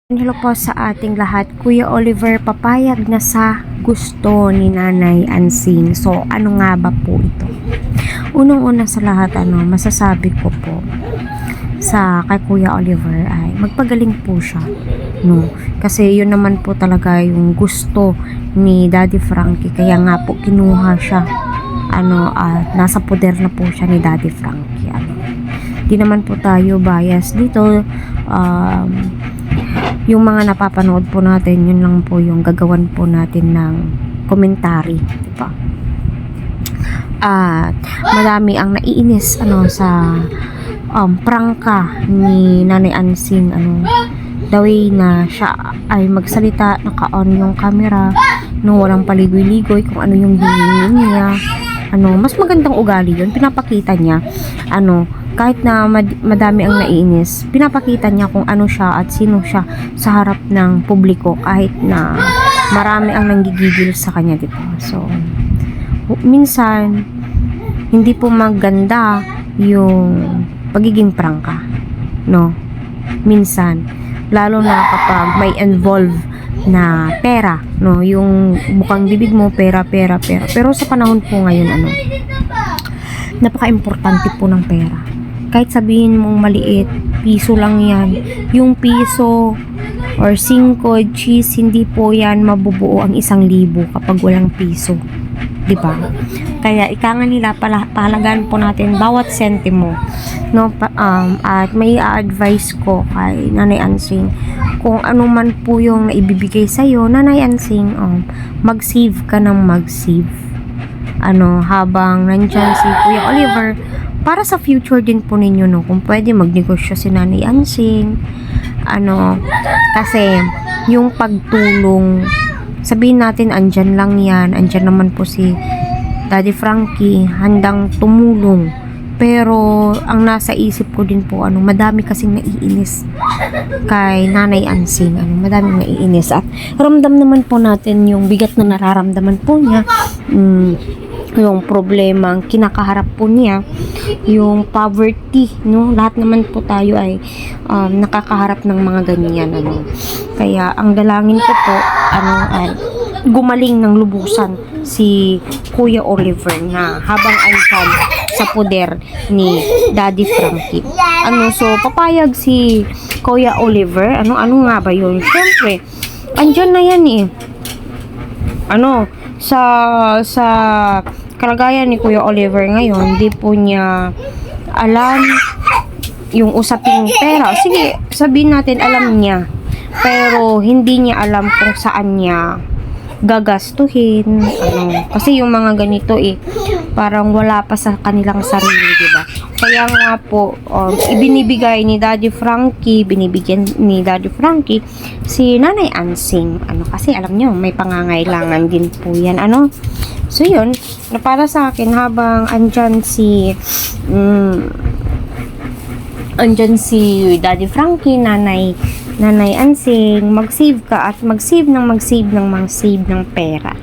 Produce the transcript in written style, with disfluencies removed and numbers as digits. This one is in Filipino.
Hello po sa ating lahat. Kuya Oliver, papayag na sa gusto ni Nanay Ansing. So, ano nga ba po ito? Unang-una sa lahat, masasabi ko po sa kay Kuya Oliver ay magpagaling po siya. No? Kasi yun naman po talaga yung gusto ni Daddy Frankie. Kaya nga po kinuha siya. Nasa poder na po siya ni Daddy Frankie. Di naman po tayo bias dito. Yung mga napapanood po natin, yun lang po yung gagawan po natin ng komentary, diba? At madami ang naiinis sa prangka ni Nanay Ansing, the way na siya ay magsalita, naka-on yung camera, no, walang paligoy-ligoy kung ano yung hingin niya. Mas magandang ugali yun, pinapakita niya, kahit na madami ang naiinis, pinapakita niya kung ano siya at sino siya sa harap ng publiko, kahit na marami ang nanggigigil sa kanya, dito. So, minsan, hindi po maganda yung pagiging prangka, no? Minsan, lalo na kapag may involve na pera, no? Yung bukang bibig mo, pera. Pero sa panahon po ngayon, napaka-importante po ng pera. Kahit sabihin mong maliit, piso lang yan. Yung piso or 5 cheese, hindi po yan mabubuo ang 1,000 kapag walang piso. Diba? Kaya ika nga nila, pahalagaan po natin bawat sentimo. No? At may advice ko kay Nanay Ansing, kung ano man po yung naibibigay sa'yo, Nanay Ansing, mag-save ka ng mag-save. Habang nandyan si Kuya Oliver, para sa future din po ninyo, no, kung pwede magnegosyo si Nanay Ansing, kasi yung pagtulong, sabihin natin andyan lang yan, andyan naman po si Daddy Frankie, handang tumulong, pero ang nasa isip ko din po, madami kasing naiinis kay Nanay Ansing, madaming naiinis, at ramdam naman po natin yung bigat na nararamdaman po niya, yung problema ang kinakaharap po niya, yung poverty, no? Lahat naman po tayo ay nakakaharap ng mga ganyan, Kaya ang dalangin ko po, ay gumaling ng lubusan si Kuya Oliver na habang andyan sa poder ni Daddy Frankie. So papayag si Kuya Oliver, ano nga ba yun? Siyempre, andyan na yan sa kalagayan ni Kuya Oliver ngayon, di po niya alam yung usaping pera. Sige, sabihin natin alam niya, pero hindi niya alam kung saan niya gagastuhin, kasi yung mga ganito parang wala pa sa kanilang sarili, diba? Kaya nga po, ibinibigay ni Daddy Frankie, binibigyan ni Daddy Frankie si Nanay Ansing, kasi alam niyo, may pangangailangan din po yan, So yun, para sa akin, habang andyan si Daddy Frankie, Nanay Ansing, mag-save ka at mag-save ng pera.